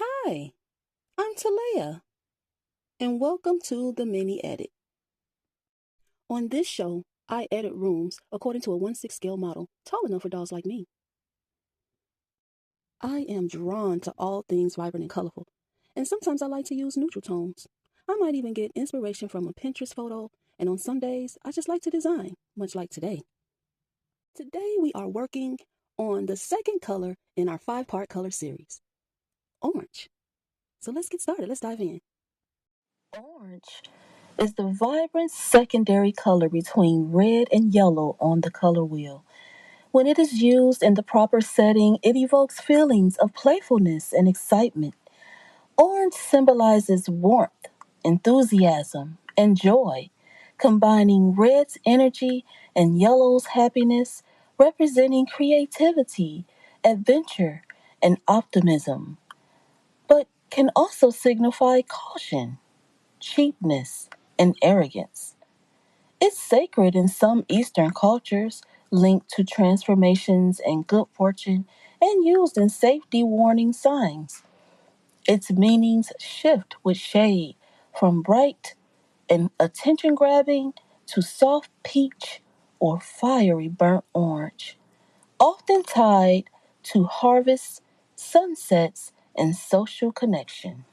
Hi, I'm Talea, and welcome to the Mini Edit. On this show, I edit rooms according to a 1/6 scale model, tall enough for dolls like me. I am drawn to all things vibrant and colorful, and sometimes I like to use neutral tones. I might even get inspiration from a Pinterest photo, and on some days, I just like to design, much like today. Today, we are working on the second color in our 5-part color series, orange. So let's get started. Let's dive in. Orange is the vibrant secondary color between red and yellow on the color wheel. When it is used in the proper setting, it evokes feelings of playfulness and excitement. Orange symbolizes warmth, enthusiasm, and joy, combining red's energy and yellow's happiness, representing creativity, adventure, and optimism, but can also signify caution, cheapness, and arrogance. It's sacred in some Eastern cultures, linked to transformations and good fortune, and used in safety warning signs. Its meanings shift with shade, from bright and attention grabbing to soft peach or fiery burnt orange, often tied to harvests, sunsets, and social connection.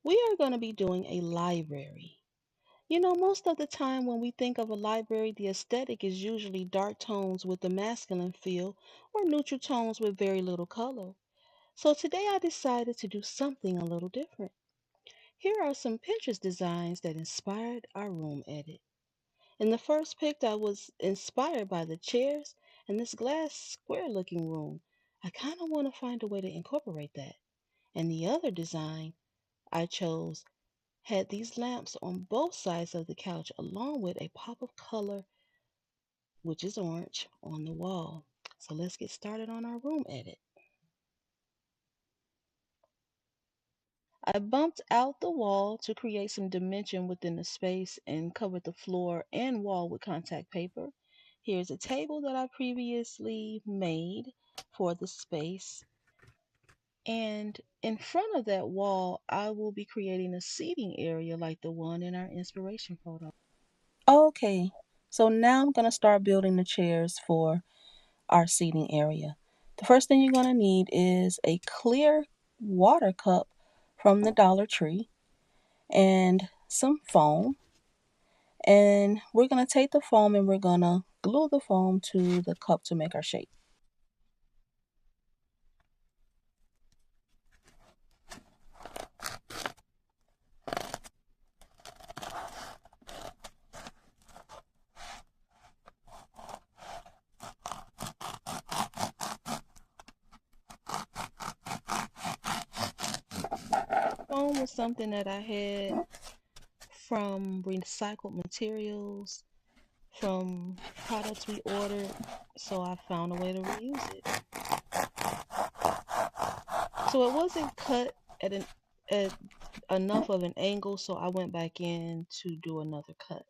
We are going to be doing a library. Most of the time when we think of a library, the aesthetic is usually dark tones with a masculine feel or neutral tones with very little color. So today I decided to do something a little different. Here are some Pinterest designs that inspired our room edit. In the first pic, I was inspired by the chairs and this glass square looking room. I kind of want to find a way to incorporate that. And the other design I chose had these lamps on both sides of the couch, along with a pop of color, which is orange, on the wall. So let's get started on our room edit. I bumped out the wall to create some dimension within the space and covered the floor and wall with contact paper. Here's a table that I previously made for the space. And in front of that wall, I will be creating a seating area like the one in our inspiration photo. Okay, so now I'm going to start building the chairs for our seating area. The first thing you're going to need is a clear water cup from the Dollar Tree and some foam. And we're going to take the foam and we're going to glue the foam to the cup to make our shape. Foam was something that I had from recycled materials, from products we ordered, so I found a way to reuse it. So it wasn't cut at enough of an angle, so I went back in to do another cut.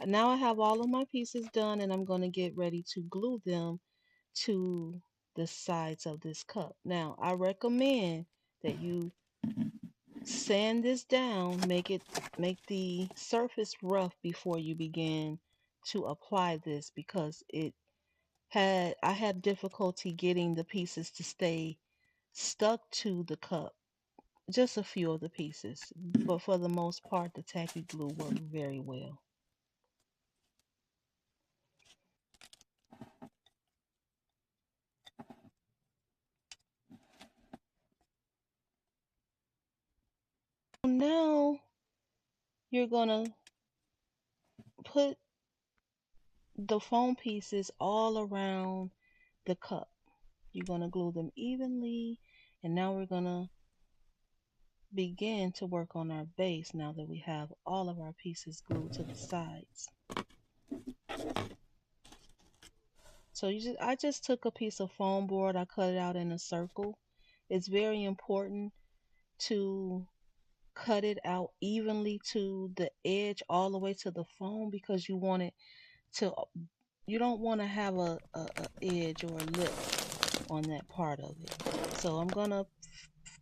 Now I have all of my pieces done and I'm going to get ready to glue them to the sides of this cup. Now I recommend that you sand this down, make the surface rough before you begin to apply this because I had difficulty getting the pieces to stay stuck to the cup. Just a few of the pieces, but for the most part the tacky glue worked very well. Now you're gonna put the foam pieces all around the cup. You're gonna glue them evenly, and now we're gonna begin to work on our base now that we have all of our pieces glued to the sides. So I just took a piece of foam board, I cut it out in a circle. It's very important to cut it out evenly to the edge all the way to the foam because to you don't want to have a edge or a lip on that part of it. So I'm gonna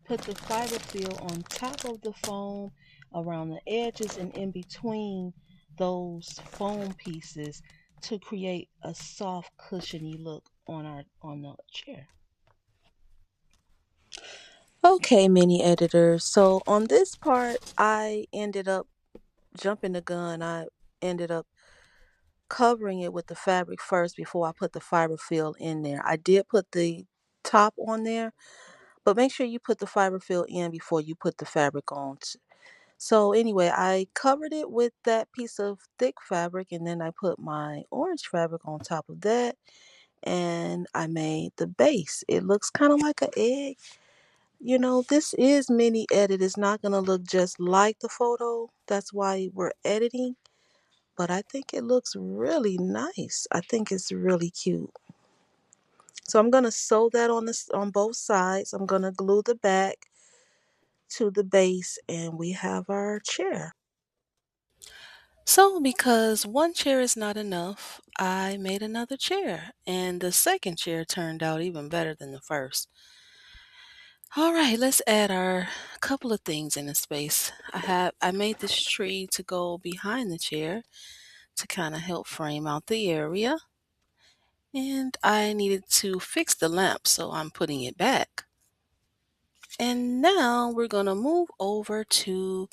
put the fiber fill on top of the foam around the edges and in between those foam pieces to create a soft cushiony look on the chair. Okay, mini editor. So on this part, I ended up jumping the gun. I ended up covering it with the fabric first before I put the fiber fill in there. I did put the top on there, but make sure you put the fiber fill in before you put the fabric on. So anyway, I covered it with that piece of thick fabric and then I put my orange fabric on top of that and I made the base. It looks kind of like an egg. You know, this is mini edit. It's not going to look just like the photo. That's why we're editing. But I think it looks really nice. I think it's really cute. So I'm going to sew that on both sides. I'm going to glue the back to the base and we have our chair. So, because one chair is not enough, I made another chair, and the second chair turned out even better than the first. All right, let's add our couple of things in the space. I made this tree to go behind the chair to kind of help frame out the area, and I needed to fix the lamp, so I'm putting it back. And now we're going to move over to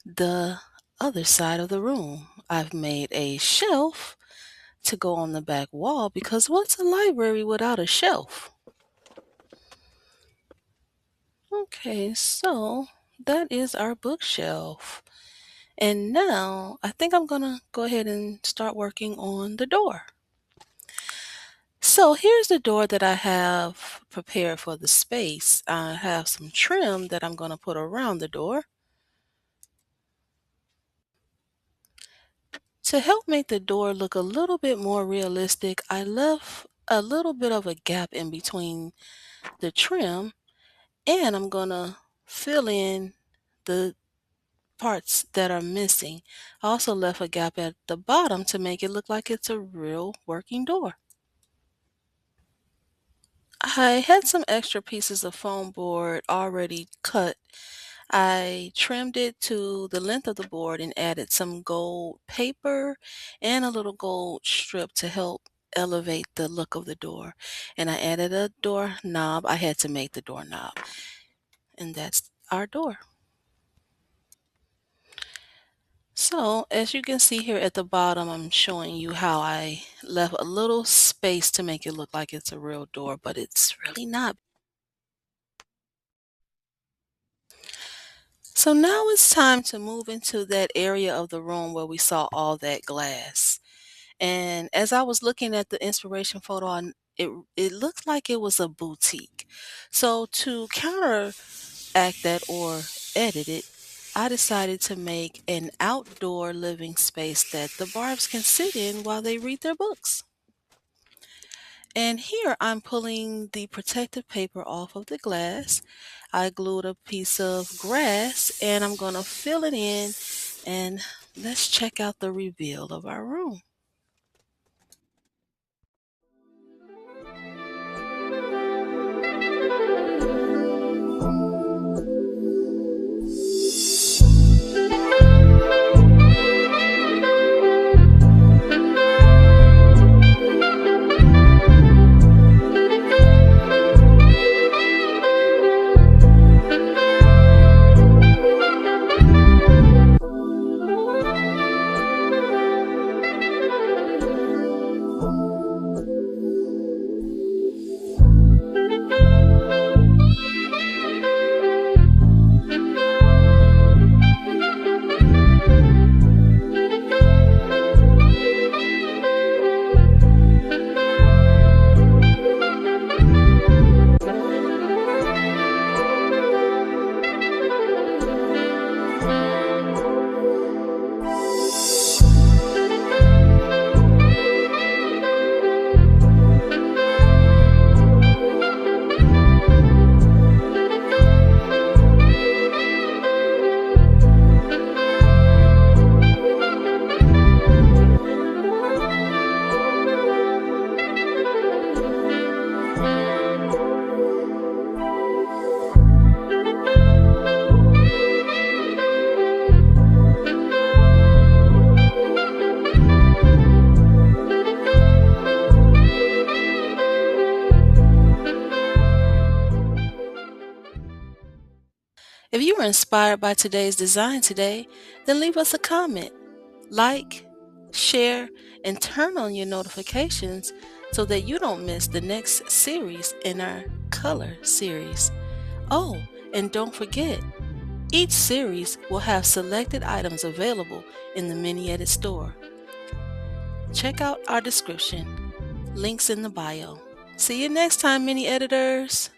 the other side of the room. I've made a shelf to go on the back wall because what's a library without a shelf? Okay, so that is our bookshelf. And now I think I'm going to go ahead and start working on the door. So here's the door that I have prepared for the space. I have some trim that I'm going to put around the door. To help make the door look a little bit more realistic, I left a little bit of a gap in between the trim, and I'm going to fill in the parts that are missing. I also left a gap at the bottom to make it look like it's a real working door. I had some extra pieces of foam board already cut. I trimmed it to the length of the board and added some gold paper and a little gold strip to help elevate the look of the door. And I added a door knob. I had to make the door knob. And that's our door. So as you can see here at the bottom, I'm showing you how I left a little space to make it look like it's a real door, but it's really not. So now it's time to move into that area of the room where we saw all that glass. And as I was looking at the inspiration photo, it looked like it was a boutique. So to counteract that or edit it, I decided to make an outdoor living space that the Barbs can sit in while they read their books. And here I'm pulling the protective paper off of the glass. I glued a piece of grass and I'm going to fill it in and let's check out the reveal of our room. If you were inspired by today's design today, then leave us a comment, like, share, and turn on your notifications so that you don't miss the next series in our color series. Oh, and don't forget, each series will have selected items available in the Mini Edit store. Check out our description. Links in the bio. See you next time, Mini Editors!